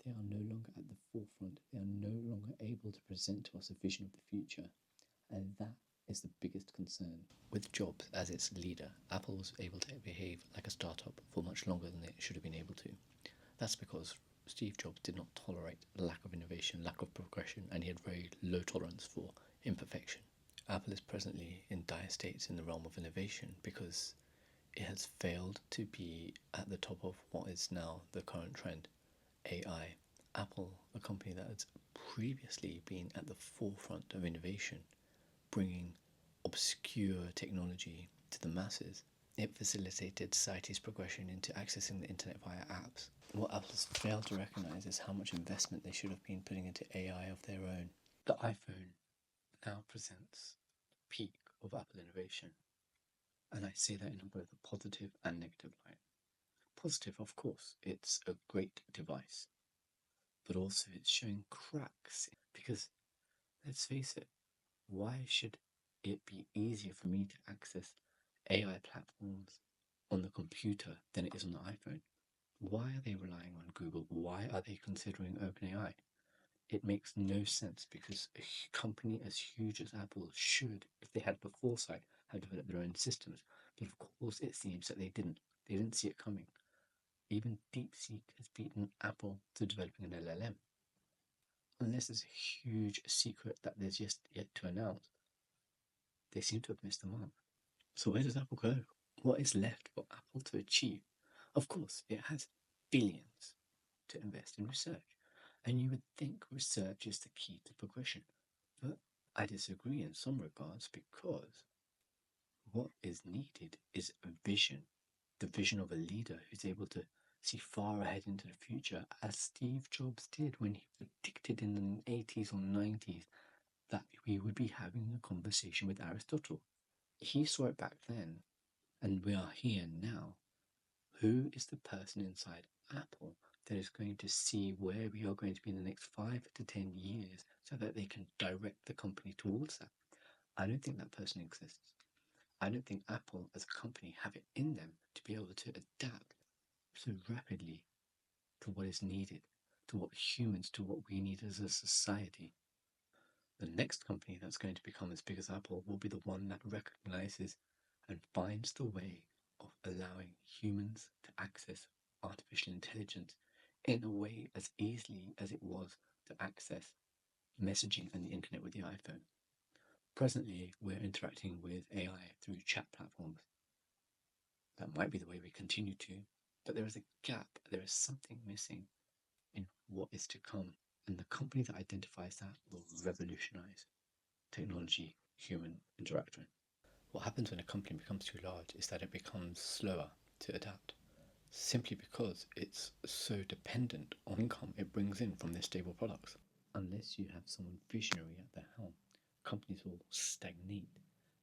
they are no longer at the forefront. They are no longer able to present to us a vision of the future. And that is the biggest concern. With Jobs as its leader, Apple was able to behave like a startup for much longer than it should have been able to. That's because Steve Jobs did not tolerate lack of innovation, lack of progression, and he had very low tolerance for imperfection. Apple is presently in dire states in the realm of innovation because it has failed to be at the top of what is now the current trend, AI. Apple, a company that has previously been at the forefront of innovation, bringing obscure technology to the masses, it facilitated society's progression into accessing the internet via apps. What Apple's failed to recognize is how much investment they should have been putting into AI of their own. The iPhone now presents the peak of Apple innovation, and I say that in both a positive and negative light. Positive, of course, it's a great device, but also it's showing cracks because, let's face it, why should it be easier for me to access AI platforms on the computer than it is on the iPhone? Why are they relying on Google? Why are they considering OpenAI? It makes no sense because a company as huge as Apple should, if they had the foresight, have developed their own systems. But of course, it seems that they didn't. They didn't see it coming. Even DeepSeek has beaten Apple to developing an LLM. Unless there's a huge secret that there's just yet to announce, they seem to have missed the mark. So where does Apple go? What is left for Apple to achieve? Of course, it has billions to invest in research. And you would think research is the key to progression. But I disagree in some regards because what is needed is a vision, the vision of a leader who's able to see far ahead into the future, as Steve Jobs did when he predicted in the 80s or 90s that we would be having a conversation with Aristotle. He saw it back then, and we are here now. Who is the person inside Apple that is going to see where we are going to be in the next 5 to 10 years so that they can direct the company towards that? I don't think that person exists. I don't think Apple as a company have it in them to be able to adapt so rapidly to what is needed, to what humans, to what we need as a society. The next company that's going to become as big as Apple will be the one that recognizes and finds the way of allowing humans to access artificial intelligence in a way as easily as it was to access messaging and the internet with the iPhone. Presently, we're interacting with AI through chat platforms. That might be the way we continue to, but there is a gap, there is something missing in what is to come. And the company that identifies that will revolutionize technology human interaction. What happens when a company becomes too large is that it becomes slower to adapt, simply because it's so dependent on income it brings in from their stable products. Unless you have someone visionary at the helm, companies will stagnate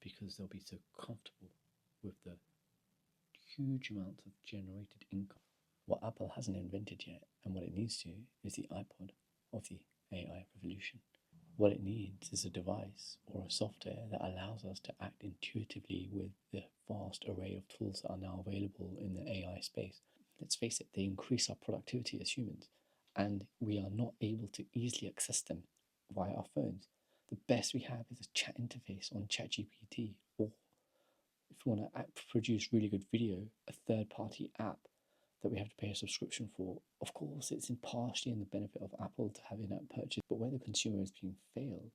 because they'll be so comfortable with the huge amounts of generated income. What Apple hasn't invented yet, and what it needs to, is the iPod of the AI revolution. What it needs is a device or a software that allows us to act intuitively with the vast array of tools that are now available in the AI space. Let's face it, they increase our productivity as humans, and we are not able to easily access them via our phones. The best we have is a chat interface on ChatGPT, or if you want to produce really good video, a third-party app that we have to pay a subscription for. Of course, it's partially in the benefit of Apple to have in-app purchase, but where the consumer is being failed,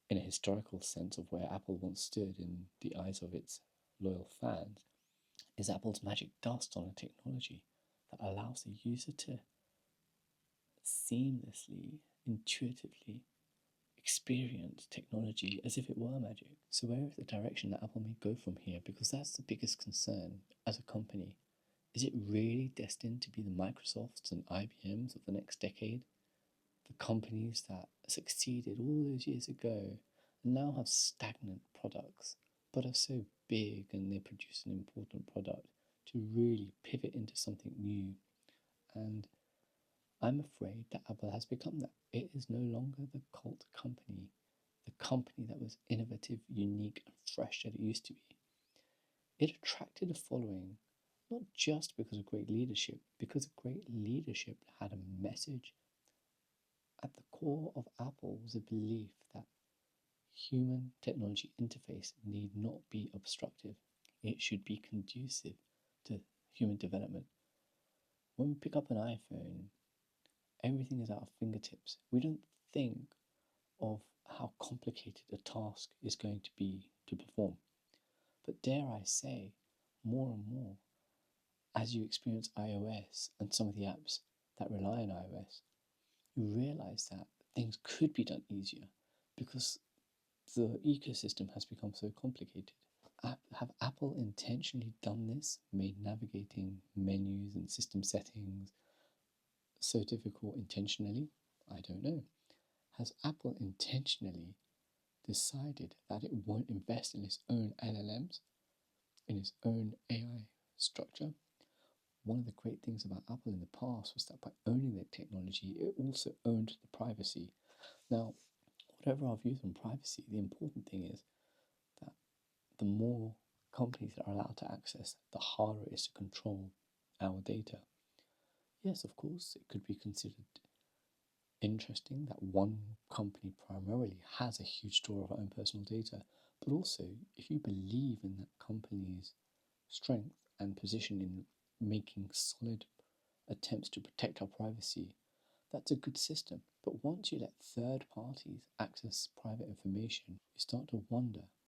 in a historical sense of where Apple once stood in the eyes of its loyal fans, is Apple's magic dust on a technology that allows the user to seamlessly, intuitively experience technology as if it were magic. So where is the direction that Apple may go from here? Because that's the biggest concern as a company. Is it really destined to be the Microsofts and IBMs of the next decade? The companies that succeeded all those years ago and now have stagnant products, but are so big and they produce an important product to really pivot into something new. And I'm afraid that Apple has become that. It is no longer the cult company, the company that was innovative, unique, and fresh that it used to be. It attracted a following not just because of great leadership, because great leadership had a message. At the core of Apple was a belief that human technology interface need not be obstructive. It should be conducive to human development. When we pick up an iPhone, everything is at our fingertips. We don't think of how complicated a task is going to be to perform. But dare I say, more and more, as you experience iOS and some of the apps that rely on iOS, you realize that things could be done easier because the ecosystem has become so complicated. Have Apple intentionally done this, made navigating menus and system settings so difficult intentionally? I don't know. Has Apple intentionally decided that it won't invest in its own LLMs, in its own AI structure? One of the great things about Apple in the past was that by owning their technology, it also owned the privacy. Now, whatever our views on privacy, the important thing is that the more companies that are allowed to access, the harder it is to control our data. Yes, of course, it could be considered interesting that one company primarily has a huge store of our own personal data, but also if you believe in that company's strength and position in making solid attempts to protect our privacy, that's a good system. But once you let third parties access private information, you start to wonder